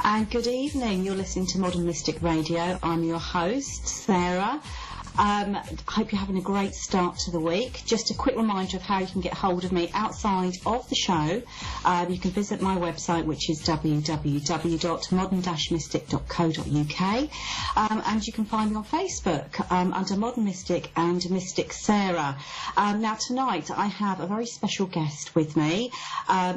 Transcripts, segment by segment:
And good evening. You're listening to Modern Mystic Radio. I'm your host, Sarah. I hope you're having a great start to the week. Just a quick reminder of how you can get hold of me outside of the show. You can visit my website, which is www.modern-mystic.co.uk, and you can find me on Facebook under Modern Mystic and Mystic Saira. Now tonight I have a very special guest with me.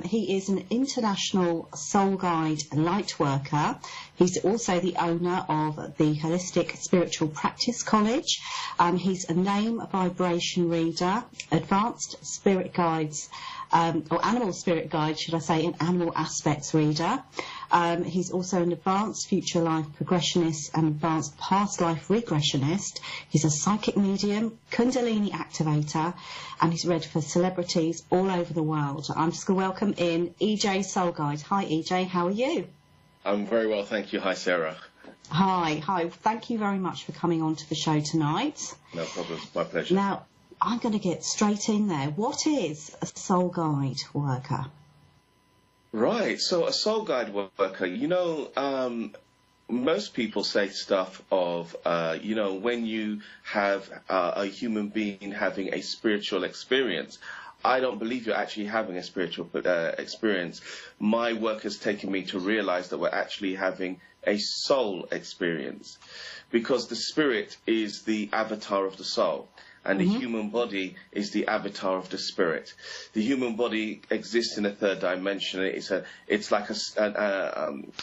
He is an international soul guide light worker. He's also the owner of the Holistic Spiritual Practice College. He's a name vibration reader, advanced spirit guides, or animal spirit guide, should I say, an animal aspects reader. He's also an advanced future life progressionist and advanced past life regressionist. He's a psychic medium, kundalini activator, and he's read for celebrities all over the world. I'm just going to welcome in EJ Soul Guide. Hi EJ, how are you? I'm very well, thank you. Hi, Sarah. Hi. Thank you very much for coming on to the show tonight. No problem. My pleasure. Now, I'm going to get straight in there. What is a soul guide worker? Right. So a soul guide worker, most people say stuff of, when you have a human being having a spiritual experience. I don't believe you're actually having a spiritual experience. My work has taken me to realize that we're actually having a soul experience, because the spirit is the avatar of the soul, and the human body is the avatar of the spirit. The human body exists in a third dimension. It's like a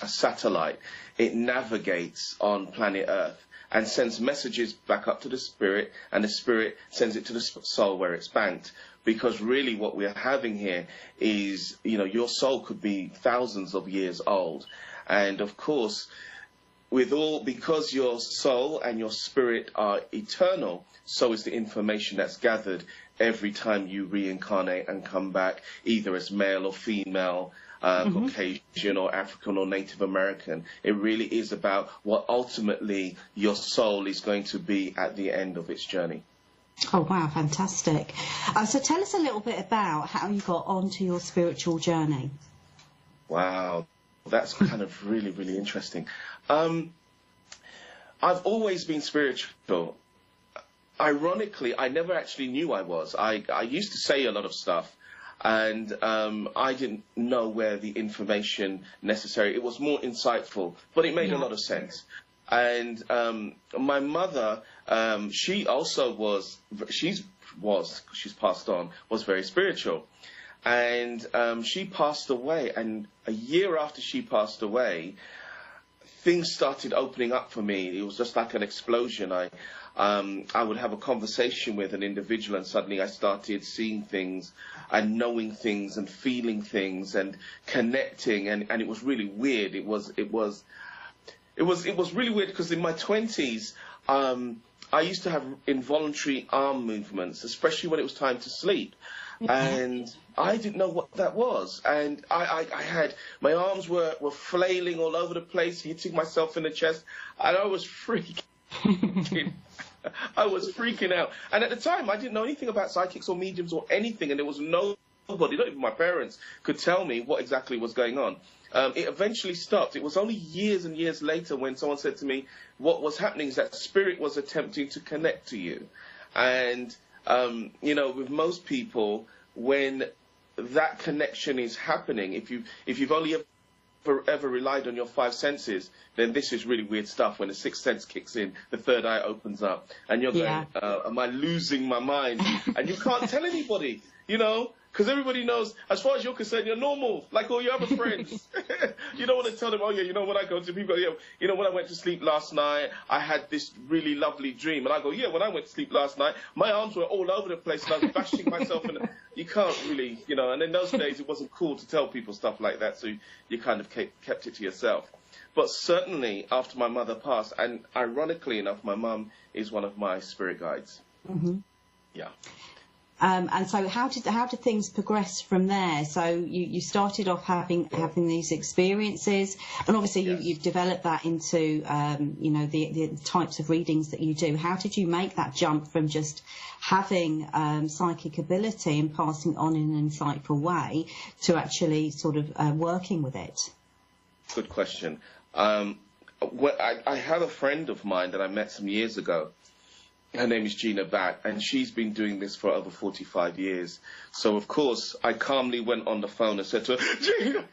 satellite. It navigates on planet Earth and sends messages back up to the spirit, and the spirit sends it to the soul where it's banked. Because really what we're having here is, your soul could be thousands of years old. And of course, because your soul and your spirit are eternal, so is the information that's gathered every time you reincarnate and come back, either as male or female, Caucasian or African or Native American. It really is about what ultimately your soul is going to be at the end of its journey. Oh, wow, fantastic. So tell us a little bit about how you got onto your spiritual journey. Wow, that's kind of really, really interesting. I've always been spiritual. Ironically, I never actually knew I was. I used to say a lot of stuff, and I didn't know where the information necessary. It was more insightful, but it made a lot of sense. And my mother, she also she's passed on, was very spiritual. And she passed away, and a year after she passed away, things started opening up for me. It was just like an explosion. I would have a conversation with an individual, and suddenly I started seeing things and knowing things and feeling things and connecting, and it was really weird. It was really weird, because in my 20s, I used to have involuntary arm movements, especially when it was time to sleep. And I didn't know what that was. And I had, my arms were flailing all over the place, hitting myself in the chest, and I was freaking out. And at the time, I didn't know anything about psychics or mediums or anything, and there was nobody, not even my parents, could tell me what exactly was going on. It eventually stopped. It was only years and years later when someone said to me, what was happening is that spirit was attempting to connect to you. And, with most people, when that connection is happening, if you've only ever relied on your five senses, then this is really weird stuff. When the sixth sense kicks in, the third eye opens up, and you're going, am I losing my mind? And you can't tell anybody, because everybody knows, as far as you're concerned, you're normal, like all your other friends. You don't want to tell them, when I go to people, when I went to sleep last night, I had this really lovely dream. And I go, when I went to sleep last night, my arms were all over the place, and I was bashing myself. And you can't really, and in those days, it wasn't cool to tell people stuff like that, so you kind of kept it to yourself. But certainly, after my mother passed, and ironically enough, my mum is one of my spirit guides. Mm-hmm. Yeah. And so how did things progress from there? So you started off having these experiences, and obviously you've developed that into the types of readings that you do. How did you make that jump from just having psychic ability and passing on in an insightful way to actually sort of working with it? Good question. I have a friend of mine that I met some years ago. Her name is Gina Bat, and she's been doing this for over 45 years. So, of course, I calmly went on the phone and said to her, Gina,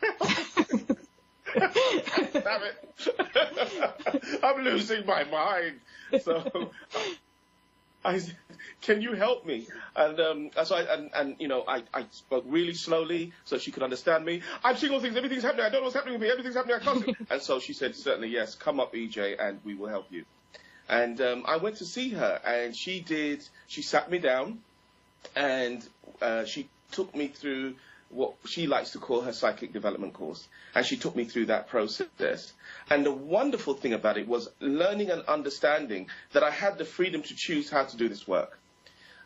damn it, I'm losing my mind. So I said, can you help me? And I spoke really slowly so she could understand me. I'm seeing all things, everything's happening, I don't know what's happening with me, everything's happening, I can't see. And so she said, certainly, yes, come up, EJ, and we will help you. And I went to see her, and she sat me down, and she took me through what she likes to call her psychic development course. And she took me through that process. And the wonderful thing about it was learning and understanding that I had the freedom to choose how to do this work.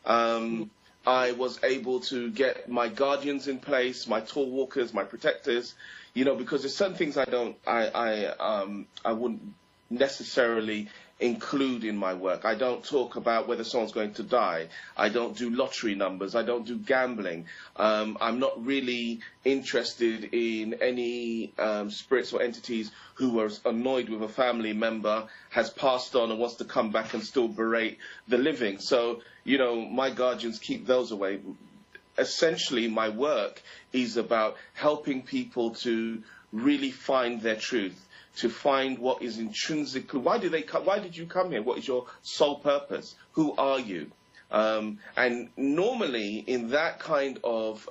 I was able to get my guardians in place, my tall walkers, my protectors, because there's certain things I wouldn't necessarily include in my work. I don't talk about whether someone's going to die. I don't do lottery numbers. I don't do gambling. I'm not really interested in any spirits or entities who were annoyed with a family member, has passed on and wants to come back and still berate the living. So, my guardians keep those away. Essentially, my work is about helping people to really find their truth, to find what is intrinsically, why did you come here? What is your sole purpose? Who are you? And normally in that kind of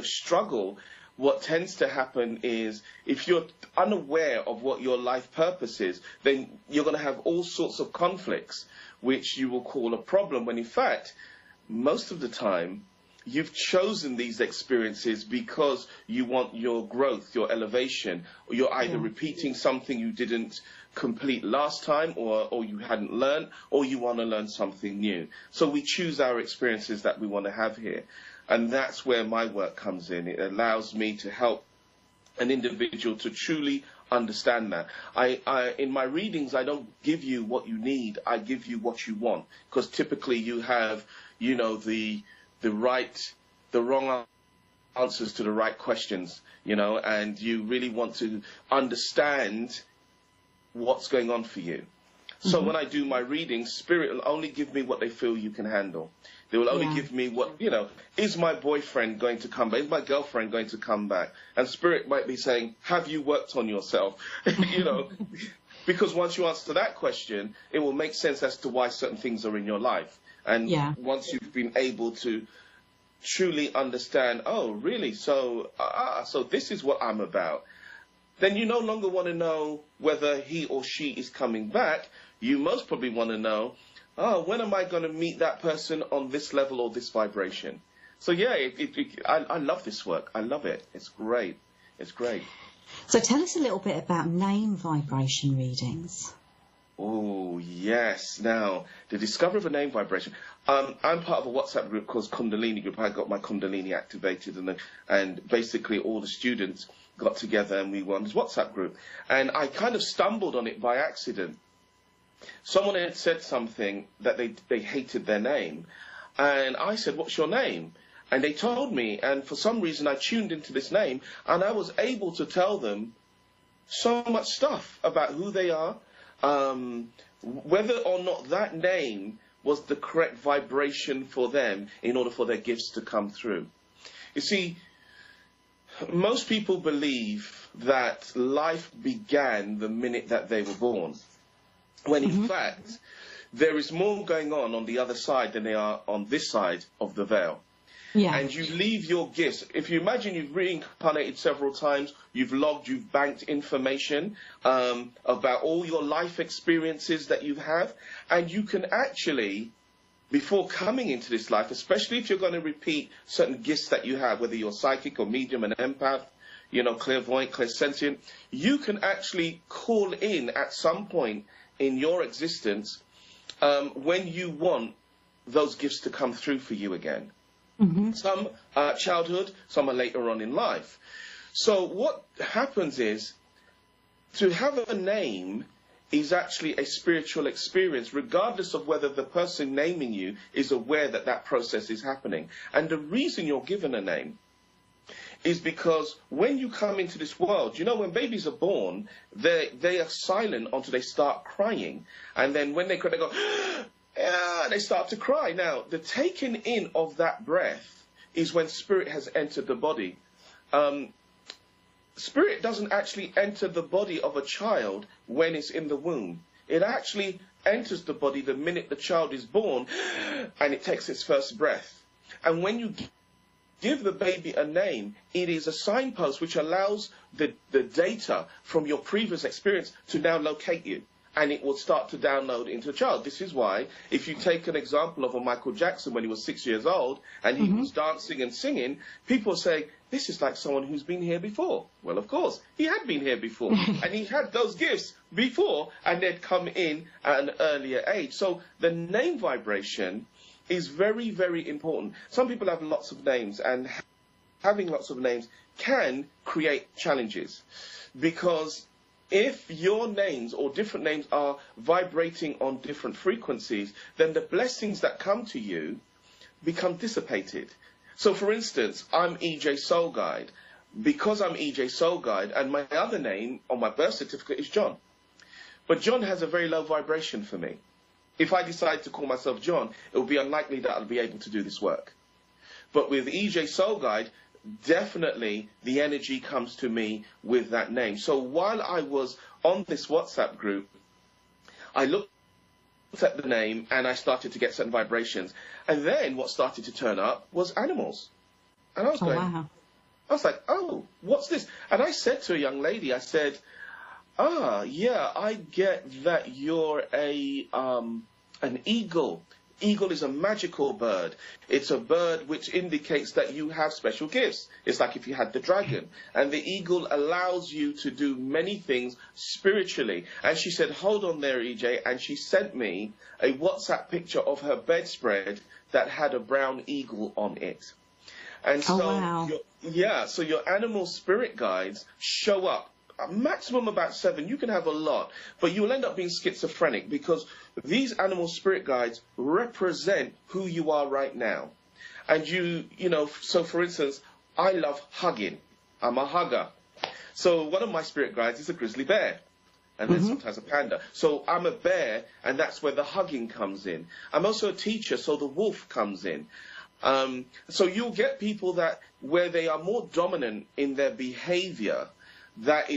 struggle, what tends to happen is if you're unaware of what your life purpose is, then you're going to have all sorts of conflicts, which you will call a problem, when in fact, most of the time, you've chosen these experiences because you want your growth, your elevation, or you're either repeating something you didn't complete last time or you hadn't learned, or you want to learn something new. So we choose our experiences that we want to have here. And that's where my work comes in. It allows me to help an individual to truly understand that. In my readings, I don't give you what you need. I give you what you want. Because typically you have, the wrong answers to the right questions, and you really want to understand what's going on for you. So when I do my readings, Spirit will only give me what they feel you can handle. They will only give me what, is my boyfriend going to come back? Is my girlfriend going to come back? And Spirit might be saying, have you worked on yourself? Because once you answer that question, it will make sense as to why certain things are in your life. And once you've been able to truly understand, oh, really? So this is what I'm about. Then you no longer want to know whether he or she is coming back. You most probably want to know, when am I going to meet that person on this level or this vibration? So I love this work. I love it. It's great. It's great. So tell us a little bit about name vibration readings. Oh, yes. Now, the discovery of a name vibration. I'm part of a WhatsApp group called Kundalini Group. I got my Kundalini activated, and basically all the students got together and we were on this WhatsApp group. And I kind of stumbled on it by accident. Someone had said something that they hated their name. And I said, what's your name? And they told me, and for some reason I tuned into this name, and I was able to tell them so much stuff about who they are, whether or not that name was the correct vibration for them in order for their gifts to come through. You see, most people believe that life began the minute that they were born, when in fact there is more going on the other side than they are on this side of the veil. Yeah. And you leave your gifts. If you imagine you've reincarnated several times, you've logged, you've banked information about all your life experiences that you have, and you can actually, before coming into this life, especially if you're going to repeat certain gifts that you have, whether you're psychic or medium, an empath, clairvoyant, clairsentient, you can actually call in at some point in your existence when you want those gifts to come through for you again. Some are childhood, some are later on in life. So what happens is, to have a name is actually a spiritual experience, regardless of whether the person naming you is aware that that process is happening. And the reason you're given a name is because when you come into this world, you know, when babies are born, they are silent until they start crying. And then when they cry, they go, yeah, they start to cry. Now, the taking in of that breath is when spirit has entered the body. Spirit doesn't actually enter the body of a child when it's in the womb. It actually enters the body the minute the child is born, and it takes its first breath. And when you give the baby a name, it is a signpost which allows the data from your previous experience to now locate you. And it will start to download into the child. This is why, if you take an example of a Michael Jackson when he was 6 years old and he was dancing and singing, people say, this is like someone who's been here before. Well, of course, he had been here before. And he had those gifts before, and they'd come in at an earlier age. So the name vibration is very, very important. Some people have lots of names, and having lots of names can create challenges, because if your names or different names are vibrating on different frequencies, then the blessings that come to you become dissipated. So, for instance, I'm EJ Soul Guide. Because I'm EJ Soul Guide, and my other name on my birth certificate is John. But John has a very low vibration for me. If I decide to call myself John, it will be unlikely that I'll be able to do this work. But with EJ Soul Guide, definitely the energy comes to me with that name. So while I was on this WhatsApp group, I looked at the name and I started to get certain vibrations. And then what started to turn up was animals. And I was going, wow. I was like, oh, what's this? And I said to a young lady, I said, yeah, I get that you're an eagle. Eagle is a magical bird. It's a bird which indicates that you have special gifts. It's like if you had the dragon. And the eagle allows you to do many things spiritually. And she said, hold on there, EJ. And she sent me a WhatsApp picture of her bedspread that had a brown eagle on it. And so, wow. So your animal spirit guides show up. A maximum about 7. You can have a lot, but you'll end up being schizophrenic, because these animal spirit guides represent who you are right now. And you know, so for instance, I love hugging. I'm a hugger. So one of my spirit guides is a grizzly bear, and then sometimes a panda. So I'm a bear, and that's where the hugging comes in. I'm also a teacher, so the wolf comes in. So you'll get people where they are more dominant in their behavior. That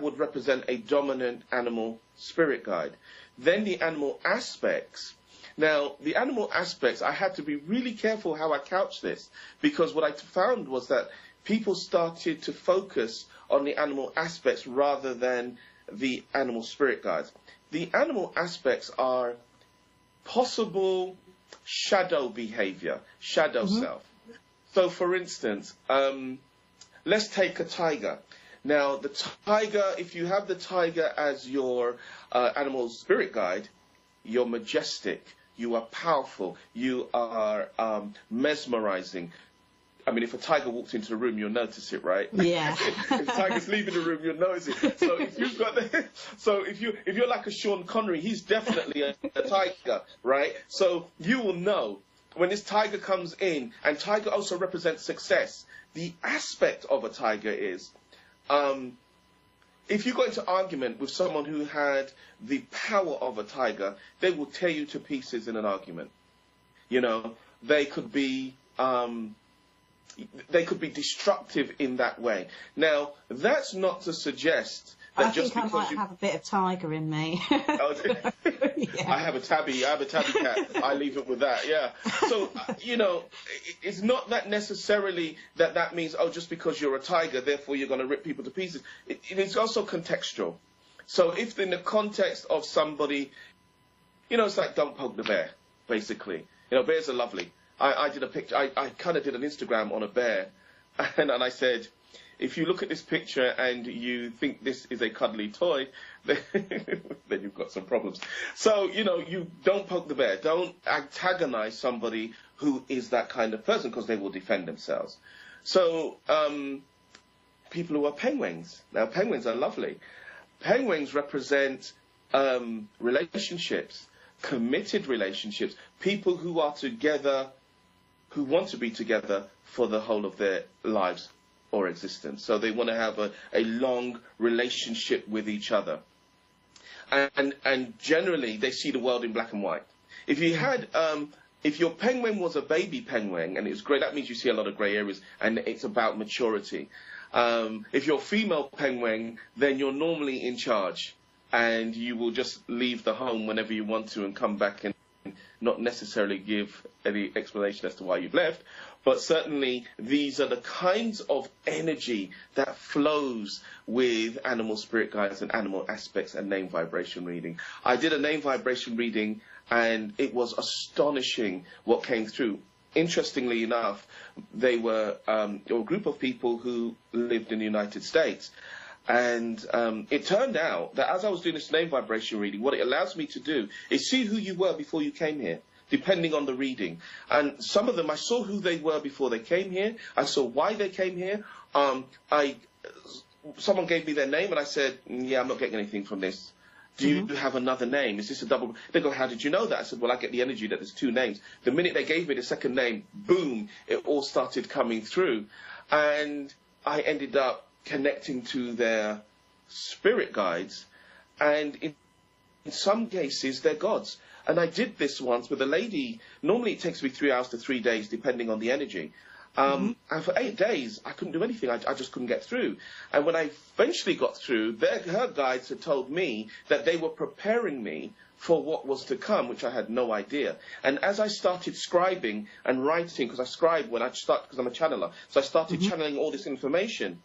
would represent a dominant animal spirit guide. Then the animal aspects. Now, the animal aspects, I had to be really careful how I couch this, because what I found was that people started to focus on the animal aspects rather than the animal spirit guides. The animal aspects are possible shadow behavior, shadow self. So, for instance, let's take a tiger. Now, the tiger, if you have the tiger as your animal spirit guide, you're majestic, you are powerful, you are mesmerizing. I mean, if a tiger walks into the room, you'll notice it, right? Yeah. If a tiger's leaving the room, you'll notice it. So if you've got, if you're like a Sean Connery, he's definitely a tiger, right? So you will know when this tiger comes in, and tiger also represents success. The aspect of a tiger is, if you got into argument with someone who had the power of a tiger, they will tear you to pieces in an argument. You know, they could be destructive in that way. Now, that's not to suggest that I just think because I might have a bit of tiger in me. Yeah. I have a tabby cat. I leave it with that, yeah. So, you know, it's not that necessarily that means, oh, just because you're a tiger, therefore you're going to rip people to pieces. It is also contextual. So if in the context of somebody, you know, it's like don't poke the bear, basically. You know, bears are lovely. I did a picture, I kind of did an Instagram on a bear, and I said, if you look at this picture and you think this is a cuddly toy, then you've got some problems. So, you know, you don't poke the bear. Don't antagonize somebody who is that kind of person, because they will defend themselves. So, people who are penguins. Now, penguins are lovely. Penguins represent relationships, committed relationships, people who are together, who want to be together for the whole of their lives. or existence. So they want to have a long relationship with each other. And generally, they see the world in black and white. If you had, if your penguin was a baby penguin, and it's great, that means you see a lot of grey areas, and it's about maturity. If you're a female penguin, then you're normally in charge, and you will just leave the home whenever you want to and come back and not necessarily give any explanation as to why you've left. But certainly, these are the kinds of energy that flows with animal spirit guides and animal aspects and name vibration reading. I did a name vibration reading, and it was astonishing what came through. Interestingly enough, they were a group of people who lived in the United States. And it turned out that as I was doing this name vibration reading, what it allows me to do is see who you were before you came here, depending on the reading. And some of them, I saw who they were before they came here. I saw why they came here. Someone gave me their name, and I said, yeah, I'm not getting anything from this. Do you have another name? Is this a double? They go, how did you know that? I said, well, I get the energy that there's two names. The minute they gave me the second name, boom, it all started coming through. And I ended up connecting to their spirit guides. And in some cases, they're gods. And I did this once with a lady. Normally it takes me 3 hours to 3 days, depending on the energy. And for 8 days, I couldn't do anything. I just couldn't get through. And when I eventually got through, her guides had told me that they were preparing me for what was to come, which I had no idea. And as I started scribing and writing, because I scribe when I start, because I'm a channeler, so I started channeling all this information,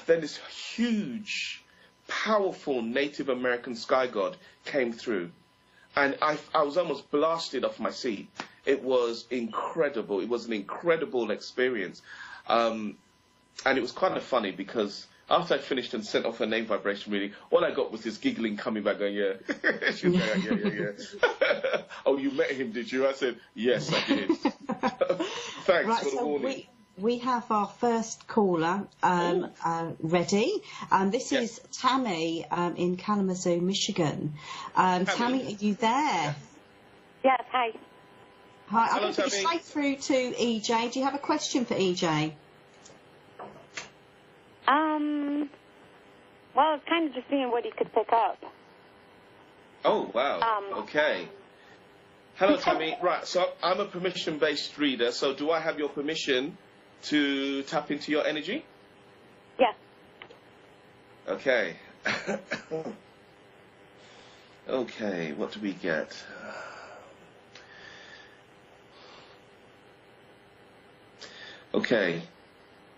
then this huge, powerful Native American sky god came through. And I was almost blasted off my seat. It was incredible. It was an incredible experience. And it was kind of funny because after I finished and sent off a name vibration reading, all I got was this giggling coming back going, yeah. She was like, yeah. Oh, you met him, did you? I said, yes, I did. Thanks for the warning. We have our first caller ready. This is Tammy in Kalamazoo, Michigan. Tammy, are you there? Yes, hi. Hi, I'm Hello, going to put you straight through to EJ. Do you have a question for EJ? Well, it's kind of just seeing what he could pick up. Oh, wow. Okay. Hello, Tammy. Right, so I'm a permission-based reader, so do I have your permission to tap into your energy? Yes. Okay. Okay, what do we get? Okay.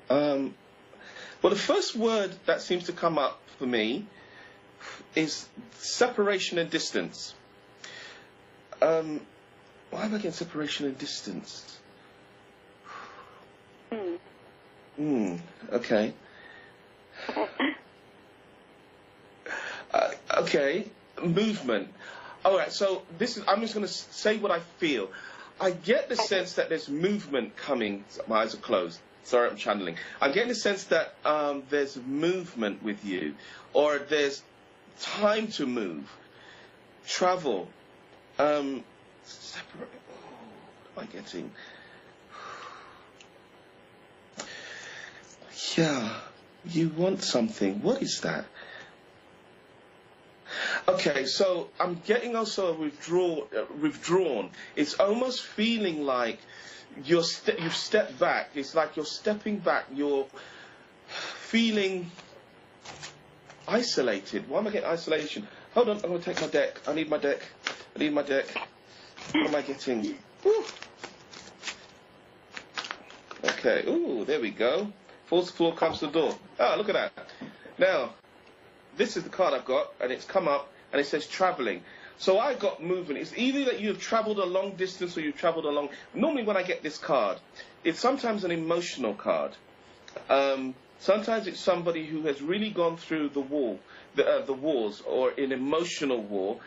Well, the first word that seems to come up for me is separation and distance. Why am I getting separation and distance? Okay. Okay, movement. All right, so I'm just going to say what I feel. I get the sense that there's movement coming. My eyes are closed. Sorry, I'm channeling. I'm getting the sense that there's movement with you, or there's time to move, travel, separate. What am I getting? Yeah, you want something. What is that? Okay, so I'm getting also withdrawn. It's almost feeling like you've stepped back. It's like you're stepping back. You're feeling isolated. Why am I getting isolation? Hold on, I'm going to take my deck. I need my deck. What am I getting? Woo. Okay, ooh, there we go. Fourth floor comes to the door. Oh, look at that. Now, this is the card I've got, and it's come up, and it says traveling. So I got movement. It's either that you've traveled a long distance or you've traveled a long... Normally when I get this card, it's sometimes an emotional card. Sometimes it's somebody who has really gone through the wars, or an emotional war,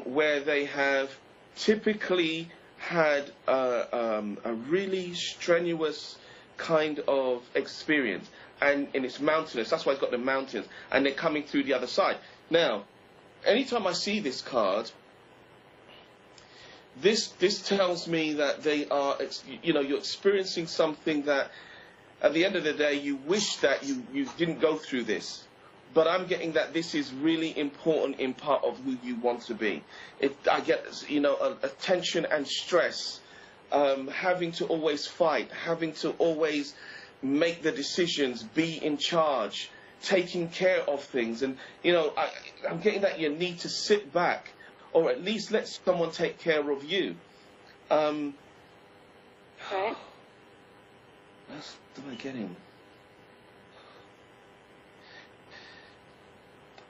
where they have typically had a really strenuous kind of experience. And it's mountainous. That's why it's got the mountains. And they're coming through the other side. Now, anytime I see this card, this tells me that they are, you're experiencing something that at the end of the day, you wish that you didn't go through this. But I'm getting that this is really important in part of who you want to be. I get, a tension and stress, having to always fight, having to always make the decisions, be in charge, taking care of things. And, I'm getting that you need to sit back or at least let someone take care of you. Right. What else am I getting?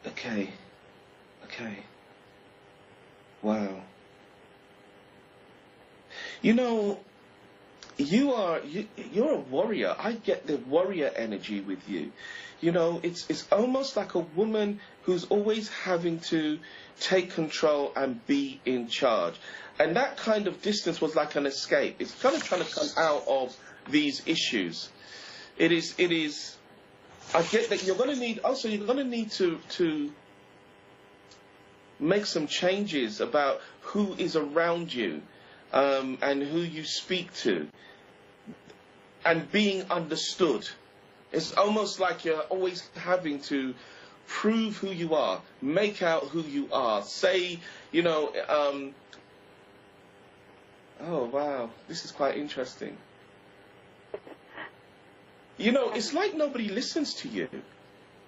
Okay. Wow. You're a warrior. I get the warrior energy with you. It's almost like a woman who's always having to take control and be in charge. And that kind of distance was like an escape. It's kind of trying to come out of these issues. It is. I get that you're going to need to make some changes about who is around you, and who you speak to, and being understood. It's almost like you're always having to prove who you are, make out who you are, say, oh wow, this is quite interesting. It's like nobody listens to you.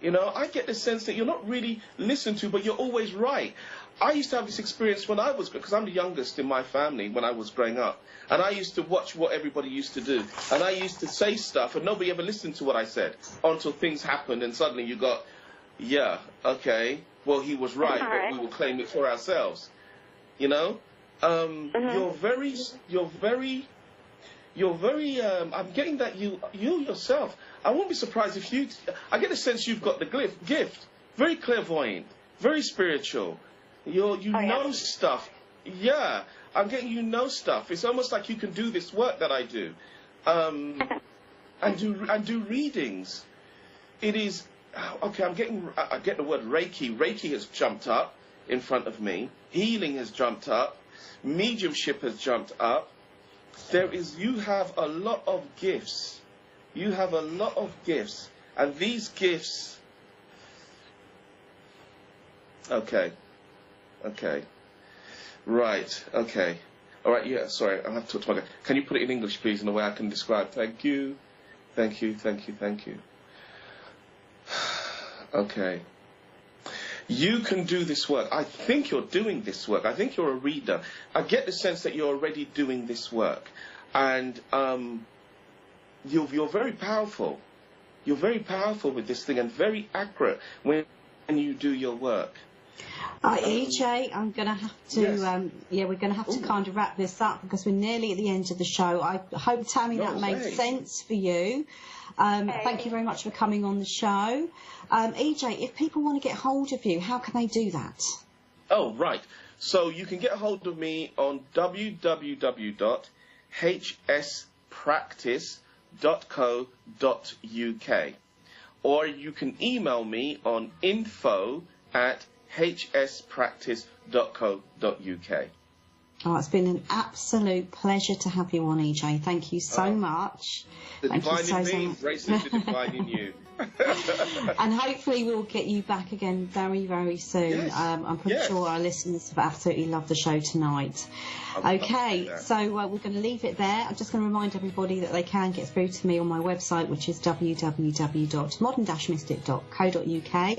I get the sense that you're not really listened to, but you're always right. I used to have this experience when I was, because I'm the youngest in my family when I was growing up, and I used to watch what everybody used to do, and I used to say stuff, and nobody ever listened to what I said until things happened, and suddenly you got, yeah, okay, well, he was right, but we will claim it for ourselves. You're very, I'm getting that you yourself, I won't be surprised if I get the sense you've got the gift, very clairvoyant, very spiritual, know stuff, yeah, I'm getting stuff, it's almost like you can do this work that I do, and do readings. It is, okay, I get the word Reiki has jumped up in front of me, healing has jumped up, mediumship has jumped up. You have a lot of gifts. You have a lot of gifts. And these gifts... Okay. Right, okay. All right, yeah, sorry, I'll have to talk to my... Can you put it in English, please, in a way I can describe? Thank you. Okay. You can do this work. I think you're doing this work. I think you're a reader. I get the sense that you're already doing this work. And you're very powerful. You're very powerful with this thing and very accurate when you do your work. EJ, I'm going to have to, yes. We're going to have to kind of wrap this up because we're nearly at the end of the show. I hope, Tammy, that made sense for you. Thank you very much for coming on the show. EJ, if people want to get hold of you, how can they do that? Oh, right. So you can get hold of me on www.hspractice.co.uk, or you can email me on info@hspractice.co.uk. Oh, it's been an absolute pleasure to have you on, EJ. Thank you so much. The divine in me embraces the divine in you. And hopefully we'll get you back again very, very soon. Yes. I'm pretty sure our listeners have absolutely loved the show tonight. Okay, so we're going to leave it there. I'm just going to remind everybody that they can get through to me on my website, which is www.modern-mystic.co.uk.